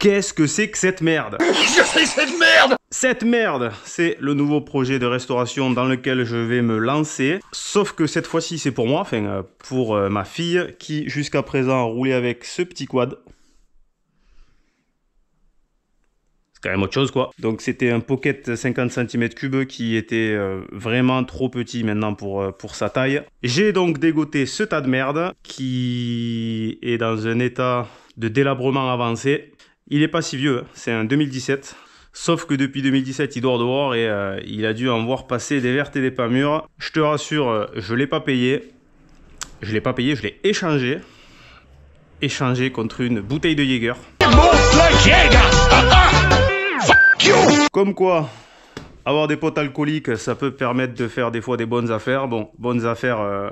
Qu'est-ce que c'est que cette merde? Qu'est-ce que c'est cette merde? Cette merde, c'est le nouveau projet de restauration dans lequel je vais me lancer. Sauf que cette fois-ci, c'est pour moi, enfin pour ma fille, qui jusqu'à présent roulait avec ce petit quad. C'est quand même autre chose, quoi. Donc c'était un Pocket 50 cm3 qui était vraiment trop petit maintenant pour sa taille. J'ai donc dégoté ce tas de merde qui est dans un état de délabrement avancé. Il est pas si vieux, c'est un 2017. Sauf que depuis 2017, il dort dehors et il a dû en voir passer des vertes et des pas mûres. Je te rassure, je l'ai pas payé. Je l'ai pas payé, je l'ai échangé. Échangé contre une bouteille de Jäger. Comme quoi, avoir des potes alcooliques, ça peut permettre de faire des fois des bonnes affaires. Bon, bonnes affaires...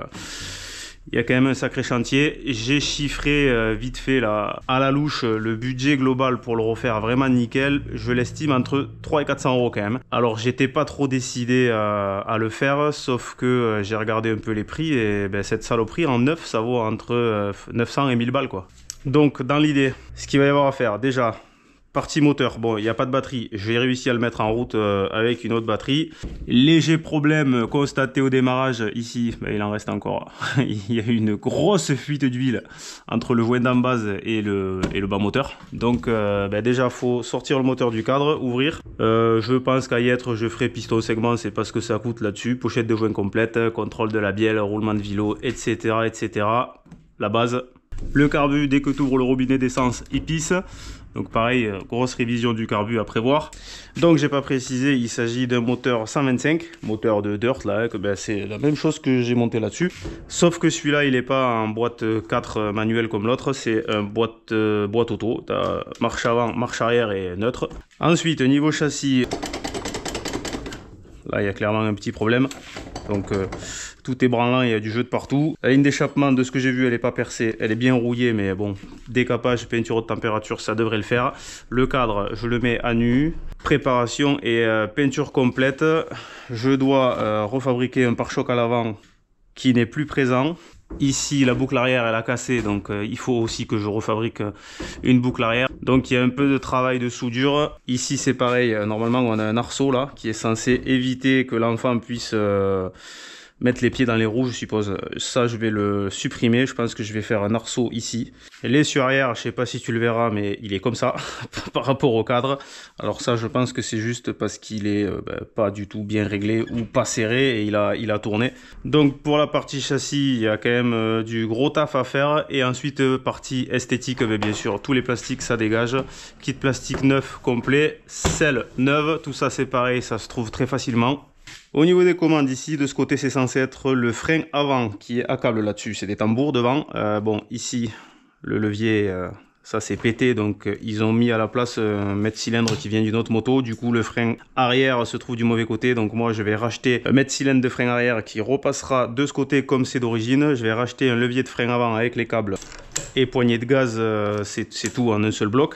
il y a quand même un sacré chantier. J'ai chiffré vite fait là, à la louche le budget global pour le refaire vraiment nickel. Je l'estime entre 300 et 400 euros quand même. Alors j'étais pas trop décidé à le faire, sauf que j'ai regardé un peu les prix et ben, cette saloperie en neuf ça vaut entre 900 et 1000 balles quoi. Donc dans l'idée, ce qu'il va y avoir à faire déjà... Partie moteur, bon, il n'y a pas de batterie. J'ai réussi à le mettre en route avec une autre batterie. Léger problème constaté au démarrage ici, ben, il en reste encore. Il y a eu une grosse fuite d'huile entre le joint d'en base et le bas moteur. Donc ben, déjà, il faut sortir le moteur du cadre, ouvrir. Je pense qu'à y être, je ferai piston segment, c'est parce que ça coûte là-dessus. Pochette de joint complète, contrôle de la bielle, roulement de vilo, etc. etc. La base. Le carbu, dès que tu ouvres le robinet d'essence, il pisse. Donc pareil, grosse révision du carbu à prévoir. Donc j'ai pas précisé, il s'agit d'un moteur 125, moteur de Dirt là, ben, c'est la même chose que j'ai monté là-dessus. Sauf que celui-là, il n'est pas en boîte 4 manuel comme l'autre, c'est un boîte auto. T'as marche avant, marche arrière et neutre. Ensuite, niveau châssis, là il y a clairement un petit problème. Donc tout est branlant, il y a du jeu de partout. La ligne d'échappement, de ce que j'ai vu, elle n'est pas percée, elle est bien rouillée, mais bon, décapage, peinture haute température, ça devrait le faire. Le cadre, je le mets à nu. Préparation et peinture complète. Je dois refabriquer un pare-choc à l'avant qui n'est plus présent. Ici, la boucle arrière, elle a cassé, donc il faut aussi que je refabrique une boucle arrière. Donc il y a un peu de travail de soudure. Ici, c'est pareil, normalement, on a un arceau là, qui est censé éviter que l'enfant puisse... mettre les pieds dans les roues, je suppose. Ça, je vais le supprimer. Je pense que je vais faire un arceau ici. L'essieu arrière, je sais pas si tu le verras, mais il est comme ça par rapport au cadre. Alors ça, je pense que c'est juste parce qu'il est pas du tout bien réglé ou pas serré et il a tourné. Donc pour la partie châssis, il y a quand même du gros taf à faire. Et ensuite, partie esthétique, bien sûr, tous les plastiques, ça dégage. Kit plastique neuf complet, selle neuve, tout ça c'est pareil, ça se trouve très facilement. Au niveau des commandes ici, de ce côté, c'est censé être le frein avant qui est à câble là-dessus. C'est des tambours devant. Bon, ici, le levier, ça c'est pété. Donc, ils ont mis à la place un mètre cylindre qui vient d'une autre moto. Du coup, le frein arrière se trouve du mauvais côté. Donc, moi, je vais racheter un mètre cylindre de frein arrière qui repassera de ce côté comme c'est d'origine. Je vais racheter un levier de frein avant avec les câbles et poignée de gaz. C'est tout en un seul bloc.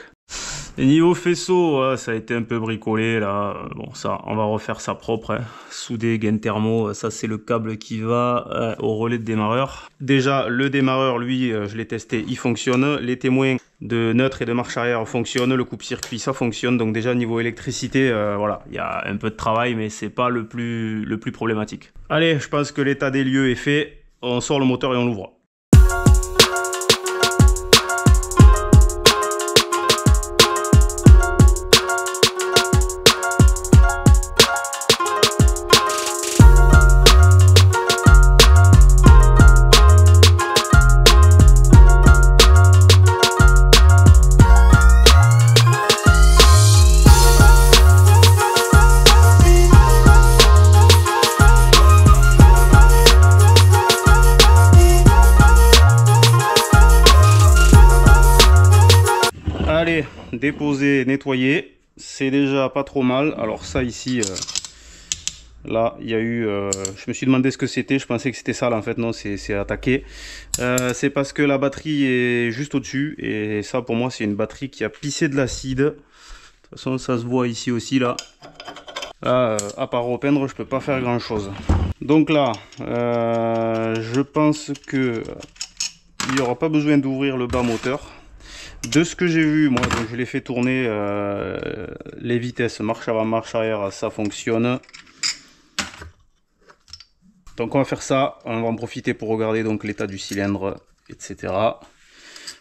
Et niveau faisceau, ça a été un peu bricolé là. Bon, ça, on va refaire ça propre. Hein. Soudé, gain thermo, ça c'est le câble qui va au relais de démarreur. Déjà, le démarreur, lui, je l'ai testé, il fonctionne. Les témoins de neutre et de marche arrière fonctionnent. Le coupe-circuit, ça fonctionne. Donc déjà, niveau électricité, voilà, il y a un peu de travail, mais c'est pas le plus problématique. Allez, je pense que l'état des lieux est fait. On sort le moteur et on l'ouvre. Allez, déposer, nettoyer, c'est déjà pas trop mal. Alors ça ici, là il y a eu, je me suis demandé ce que c'était, je pensais que c'était ça là, en fait non, c'est attaqué. C'est parce que la batterie est juste au-dessus et ça pour moi c'est une batterie qui a pissé de l'acide. De toute façon ça se voit ici aussi là. Là, à part repeindre, je peux pas faire grand chose. Donc là, je pense que il n'y aura pas besoin d'ouvrir le bas moteur. De ce que j'ai vu, moi, donc je l'ai fait tourner les vitesses marche avant, marche arrière, ça fonctionne. Donc on va faire ça, on va en profiter pour regarder donc l'état du cylindre, etc.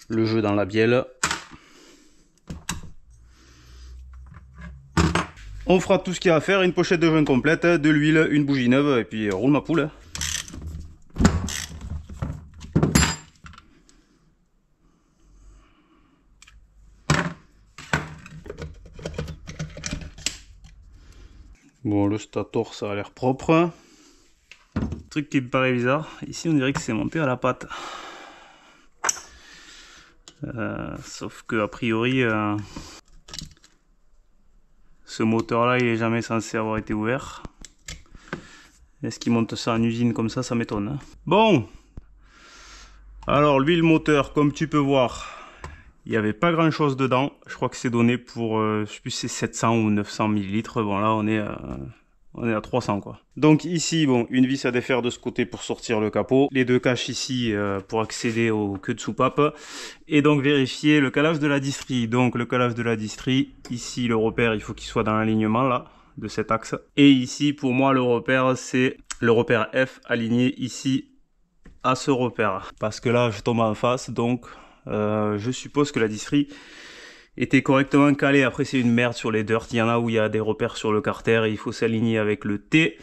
Le jeu dans la bielle. On fera tout ce qu'il y a à faire, une pochette de joint complète, de l'huile, une bougie neuve, et puis roule ma poule. Bon, le stator, ça a l'air propre. Truc qui me paraît bizarre, ici on dirait que c'est monté à la patte. Sauf que a priori, ce moteur là il est jamais censé avoir été ouvert. Est-ce qu'il monte ça en usine comme ça m'étonne. Hein. Bon, alors l'huile moteur, comme tu peux voir, il n'y avait pas grand chose dedans. Je crois que c'est donné pour, je sais plus si c'est 700 ou 900 ml. Bon là on est à 300 quoi. Donc ici, bon, une vis à défaire de ce côté pour sortir le capot. Les deux caches ici pour accéder aux queues de soupape. Et donc vérifier le calage de la distrie. Donc le calage de la distrie, ici le repère, il faut qu'il soit dans l'alignement là, de cet axe. Et ici pour moi le repère, c'est le repère F aligné ici à ce repère. Parce que là je tombe en face, donc je suppose que la distrie était correctement calée. Après c'est une merde sur les dirt, il y en a où il y a des repères sur le carter et il faut s'aligner avec le T.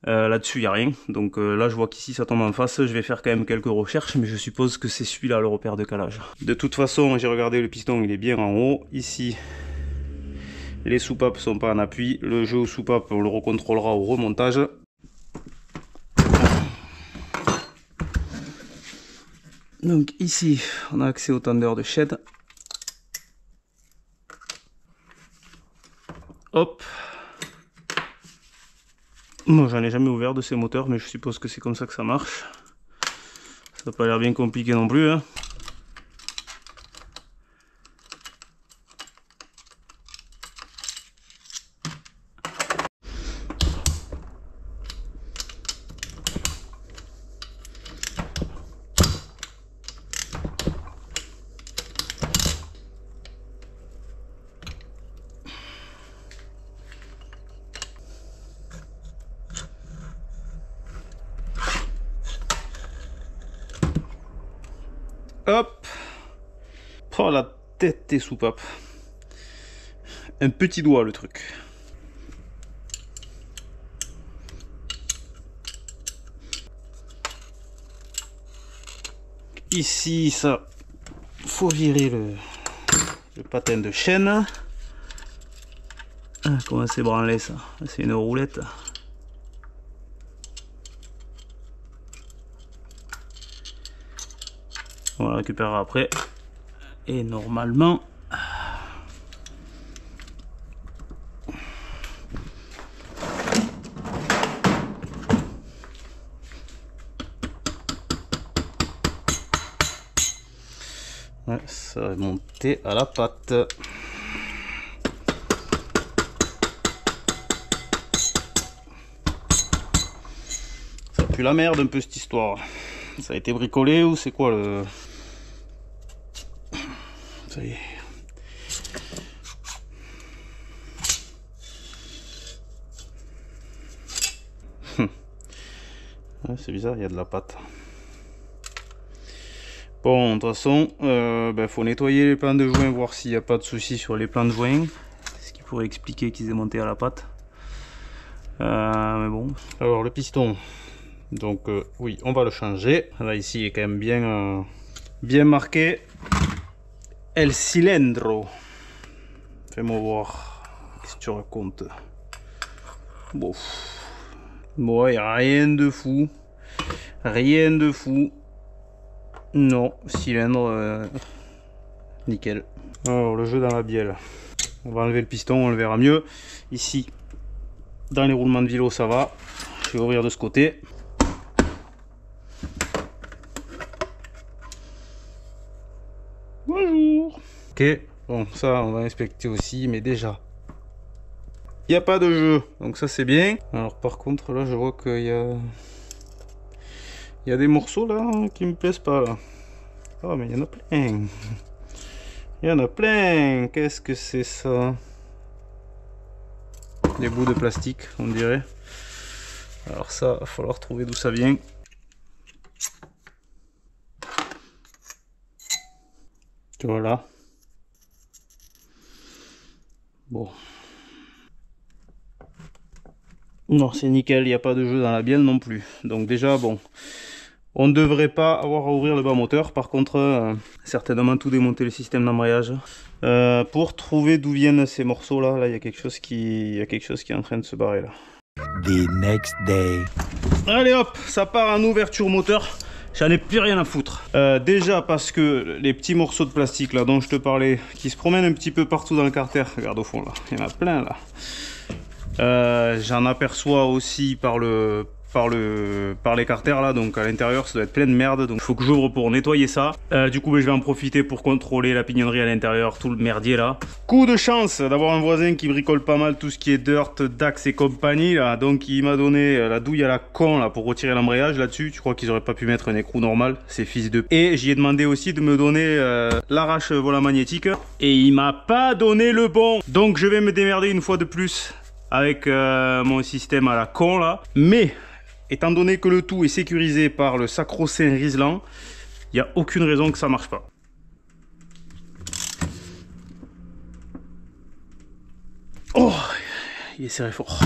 Là-dessus il n'y a rien, donc là je vois qu'ici ça tombe en face. Je vais faire quand même quelques recherches, mais je suppose que c'est celui-là le repère de calage. De toute façon j'ai regardé, le piston il est bien en haut. Ici les soupapes sont pas en appui, le jeu aux soupapes on le recontrôlera au remontage. Donc ici on a accès au tendeur de shed. Hop. Moi j'en ai jamais ouvert de ces moteurs, mais je suppose que c'est comme ça que ça marche. Ça n'a pas l'air bien compliqué non plus. Hein. Hop. Oh la tête des soupapes. Un petit doigt le truc. Ici ça, faut virer le patin de chaîne. Ah, comment c'est branlé ça? C'est une roulette. On la récupérera après. Et normalement... ouais, ça va monter à la patte. Ça pue la merde un peu cette histoire. Ça a été bricolé ou c'est quoi le... Ça y est. Ouais, c'est bizarre, il y a de la pâte. Bon, de toute façon, faut nettoyer les plans de joint, voir s'il n'y a pas de souci sur les plans de joint. Ce qui pourrait expliquer qu'ils aient monté à la pâte. Mais bon. Alors, le piston. Donc, oui, on va le changer. Là, ici, il est quand même bien marqué. El cilindro. Fais-moi voir. Qu'est-ce que tu racontes? Bon. Bon, il n'y a rien de fou. Rien de fou. Non, cylindre. Nickel. Alors, le jeu dans la bielle. On va enlever le piston, on le verra mieux. Ici, dans les roulements de vélo, ça va. Je vais ouvrir de ce côté. Bonjour. Ok, bon, ça, on va inspecter aussi, mais déjà, il n'y a pas de jeu, donc ça c'est bien. Alors par contre, là, je vois qu'il y a des morceaux là qui me plaisent pas là. Ah, mais il y en a plein. Il y en a plein. Qu'est-ce que c'est ça? Des bouts de plastique, on dirait. Alors ça, va falloir trouver d'où ça vient. Voilà. Bon. Non, c'est nickel, il n'y a pas de jeu dans la bielle non plus. Donc déjà, bon, on ne devrait pas avoir à ouvrir le bas moteur. Par contre, certainement tout démonter le système d'embrayage. Pour trouver d'où viennent ces morceaux là, il y a quelque chose qui est en train de se barrer là. The next day. Allez hop, ça part en ouverture moteur. J'en ai plus rien à foutre. Déjà parce que les petits morceaux de plastique là dont je te parlais, qui se promènent un petit peu partout dans le carter, regarde au fond là, il y en a plein là. J'en aperçois aussi par les carters là, donc à l'intérieur ça doit être plein de merde, donc il faut que j'ouvre pour nettoyer ça. Du coup je vais en profiter pour contrôler la pignonnerie à l'intérieur, tout le merdier là. Coup de chance d'avoir un voisin qui bricole pas mal tout ce qui est dirt, Dax et compagnie là, donc il m'a donné la douille à la con là pour retirer l'embrayage là-dessus. Tu crois qu'ils auraient pas pu mettre un écrou normal, ces fils de... Et j'y ai demandé aussi de me donner l'arrache volant magnétique et il m'a pas donné le bon, donc je vais me démerder une fois de plus avec mon système à la con là, mais étant donné que le tout est sécurisé par le sacro-saint Rislan, il n'y a aucune raison que ça marche pas. Oh, il est serré fort.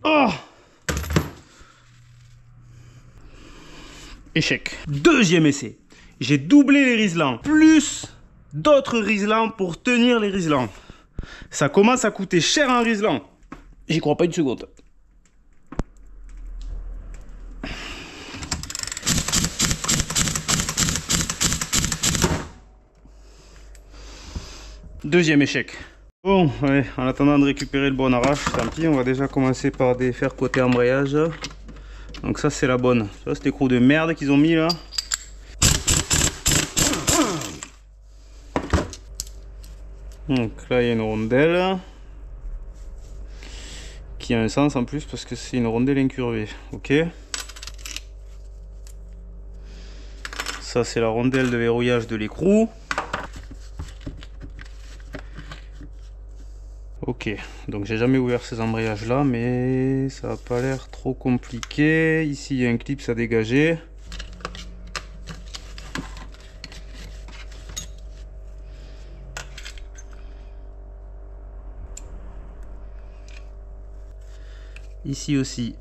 Oh, échec. Deuxième essai. J'ai doublé les Rislan, plus d'autres Rislan pour tenir les Rislan. Ça commence à coûter cher un Rislan. J'y crois pas une seconde. Deuxième échec. Bon, ouais, en attendant de récupérer le bon arrache, tant pis, on va déjà commencer par défaire côté embrayage. Donc ça c'est la bonne. Ça c'est l'écrou de merde qu'ils ont mis là. Donc là il y a une rondelle qui a un sens en plus parce que c'est une rondelle incurvée. Ok. Ça c'est la rondelle de verrouillage de l'écrou. Ok, donc j'ai jamais ouvert ces embrayages là, mais ça n'a pas l'air trop compliqué. Ici il y a un clip à dégager. Ici aussi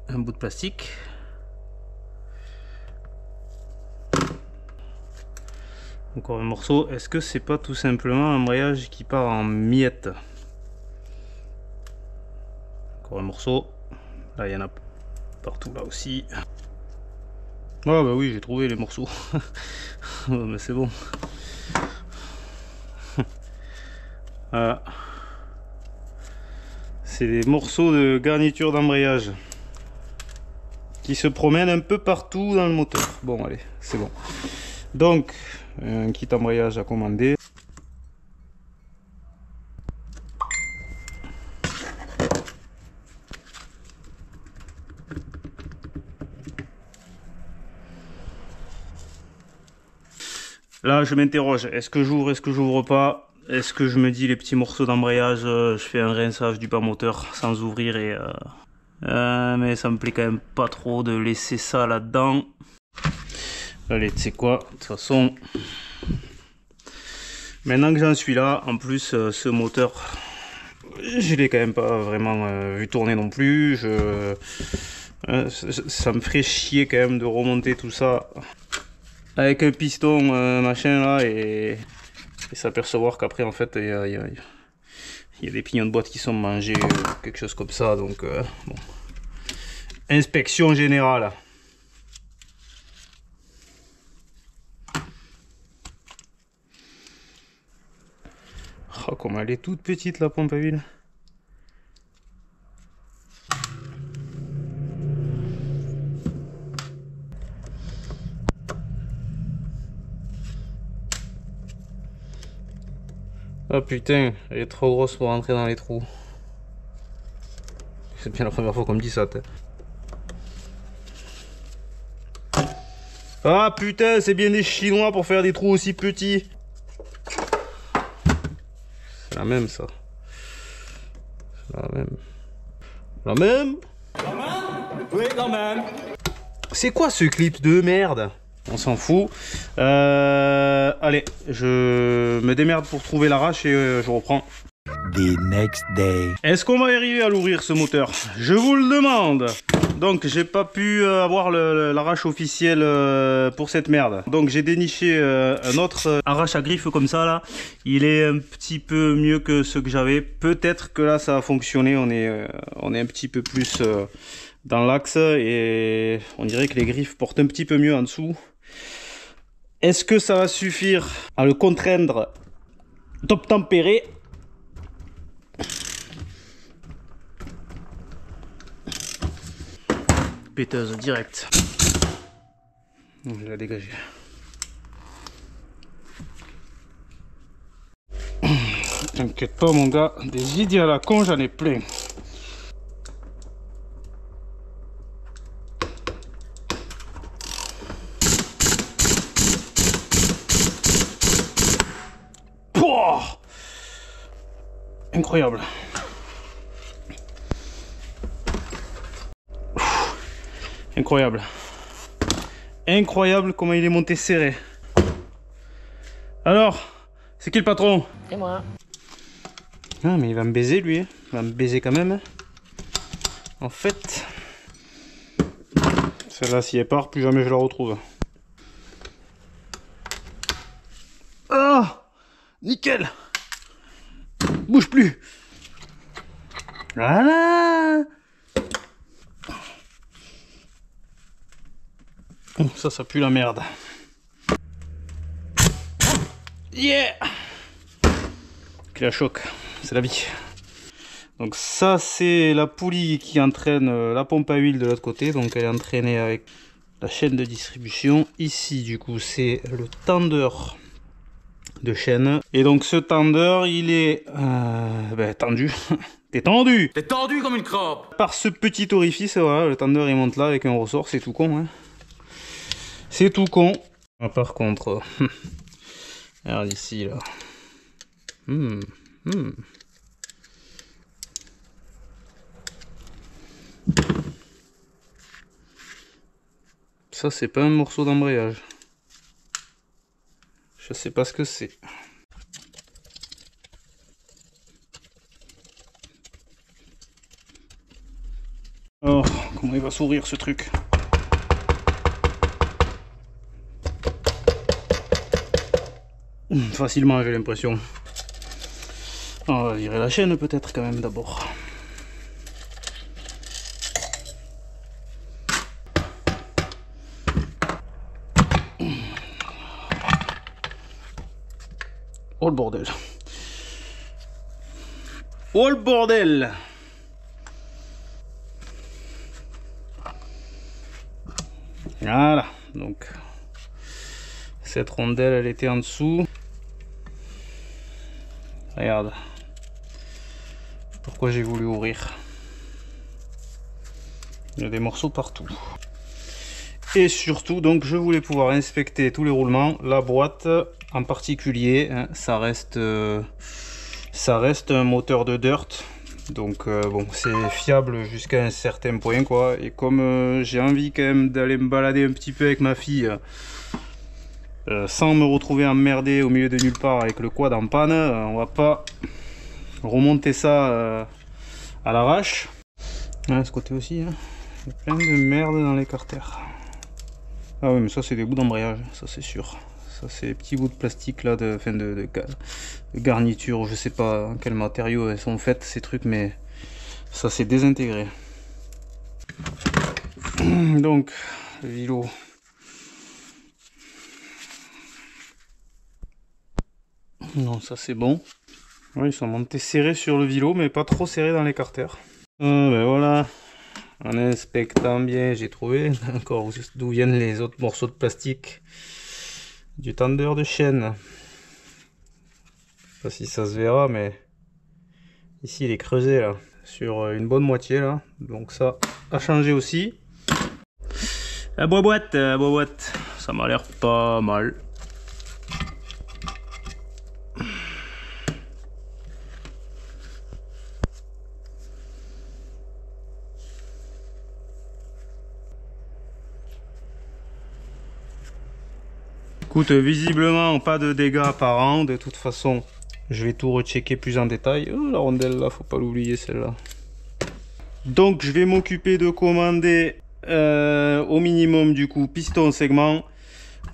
un bout de plastique. Encore un morceau. Est-ce que c'est pas tout simplement un embrayage qui part en miettes? Encore un morceau. Là il y en a partout là aussi. Ah bah oui, j'ai trouvé les morceaux. Mais c'est bon. Voilà. C'est des morceaux de garniture d'embrayage qui se promènent un peu partout dans le moteur. Bon allez, c'est bon. Donc un kit embrayage à commander. Là je m'interroge, est-ce que j'ouvre, est-ce que j'ouvre pas? Est-ce que je me dis les petits morceaux d'embrayage, je fais un rinçage du bas moteur sans ouvrir et mais ça me plaît quand même pas trop de laisser ça là-dedans. Allez, tu sais quoi, de toute façon, maintenant que j'en suis là, en plus ce moteur, je l'ai quand même pas vraiment vu tourner non plus. Ça me ferait chier quand même de remonter tout ça avec un piston machin là et s'apercevoir qu'après en fait il y a des pignons de boîte qui sont mangés, quelque chose comme ça. Donc bon. Inspection générale. Oh, comme elle est toute petite la pompe à huile. Ah putain, elle est trop grosse pour rentrer dans les trous. C'est bien la première fois qu'on me dit ça. Ah putain, c'est bien des Chinois pour faire des trous aussi petits. C'est la même ça. C'est la même. La même? Oui, la même. C'est quoi ce clip de merde? On s'en fout. Allez, je me démerde pour trouver l'arrache et je reprends. The next day. Est-ce qu'on va arriver à l'ouvrir ce moteur? Je vous le demande. Donc j'ai pas pu avoir l'arrache officielle pour cette merde. Donc j'ai déniché un autre arrache à griffe comme ça là. Il est un petit peu mieux que ce que j'avais. Peut-être que là ça a fonctionné. On est un petit peu plus dans l'axe et on dirait que les griffes portent un petit peu mieux en dessous. Est-ce que ça va suffire à le contraindre d'obtempérer? Péteuse direct. Je vais la dégager. T'inquiète pas mon gars, des idées à la con j'en ai plein. Pouah, incroyable. Incroyable. Incroyable comment il est monté serré. Alors, c'est qui le patron? C'est moi. Ah mais il va me baiser lui. Il va me baiser quand même. En fait, celle-là s'y est part, plus jamais je la retrouve. Ah, nickel. Bouge plus. Voilà. Ça pue la merde. Yeah! Clé à choc, c'est la vie. Donc ça c'est la poulie qui entraîne la pompe à huile de l'autre côté. Donc elle est entraînée avec la chaîne de distribution. Ici du coup c'est le tendeur de chaîne. Et donc ce tendeur il est tendu. T'es tendu! T'es tendu comme une crampe. Par ce petit orifice, voilà, le tendeur il monte là avec un ressort, c'est tout con. Hein. C'est tout con. Ah, par contre, regarde ici là. Ça c'est pas un morceau d'embrayage. Je sais pas ce que c'est. Oh, comment il va s'ouvrir ce truc? Facilement, j'ai l'impression. On va virer la chaîne peut-être quand même d'abord. Oh le bordel. Oh le bordel. Voilà, donc cette rondelle elle était en dessous. Regarde pourquoi j'ai voulu ouvrir. Il y a des morceaux partout. Et surtout, donc je voulais pouvoir inspecter tous les roulements. La boîte en particulier, hein, ça reste un moteur de dirt. Donc bon, c'est fiable jusqu'à un certain point quoi. Et comme j'ai envie quand même d'aller me balader un petit peu avec ma fille sans me retrouver emmerdé au milieu de nulle part avec le quad en panne, on va pas remonter ça à l'arrache. Ah, ce côté aussi, hein. Il y a plein de merde dans les carters. Ah oui mais ça c'est des bouts d'embrayage, ça c'est sûr. Ça c'est des petits bouts de plastique là, de garniture, je sais pas en quel matériau elles sont faites ces trucs, mais ça c'est désintégré. Donc le vélo. Non ça c'est bon. Oui, ils sont montés serrés sur le vélo mais pas trop serrés dans les carters. Ben voilà. En inspectant bien, j'ai trouvé encore d'où viennent les autres morceaux de plastique du tendeur de chaîne. Je sais pas si ça se verra, mais ici il est creusé là, sur une bonne moitié là. Donc ça a changé aussi. La boîte, ça m'a l'air pas mal. Écoute, visiblement pas de dégâts apparents, de toute façon je vais tout rechecker plus en détail. Oh, la rondelle là, faut pas l'oublier celle-là. Donc je vais m'occuper de commander au minimum du coup piston segment,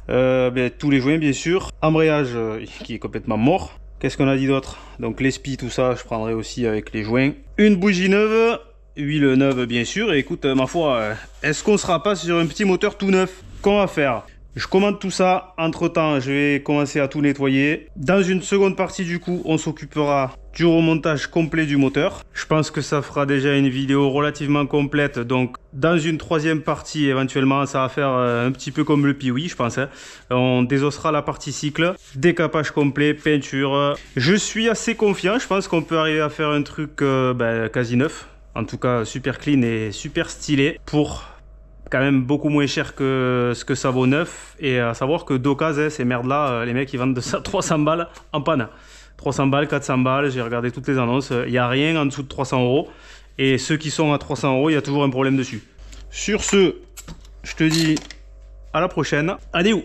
tous les joints bien sûr, embrayage qui est complètement mort. Qu'est-ce qu'on a dit d'autre? Donc les spies, tout ça je prendrai aussi avec les joints. Une bougie neuve, huile neuve bien sûr. Et écoute, ma foi, est-ce qu'on sera pas sur un petit moteur tout neuf? Qu'on va faire? Je commande tout ça, entre temps je vais commencer à tout nettoyer. Dans une seconde partie du coup on s'occupera du remontage complet du moteur. Je pense que ça fera déjà une vidéo relativement complète. Donc dans une troisième partie éventuellement ça va faire un petit peu comme le Piwi je pense. On désossera la partie cycle, décapage complet, peinture. Je suis assez confiant, je pense qu'on peut arriver à faire un truc quasi neuf. En tout cas super clean et super stylé pour quand même beaucoup moins cher que ce que ça vaut neuf. Et à savoir que d'occasion, ces merdes là, les mecs ils vendent de ça 300 balles en panne. 300 balles, 400 balles, j'ai regardé toutes les annonces, il n'y a rien en dessous de 300 euros. Et ceux qui sont à 300 euros, il y a toujours un problème dessus. Sur ce, je te dis à la prochaine. Adieu.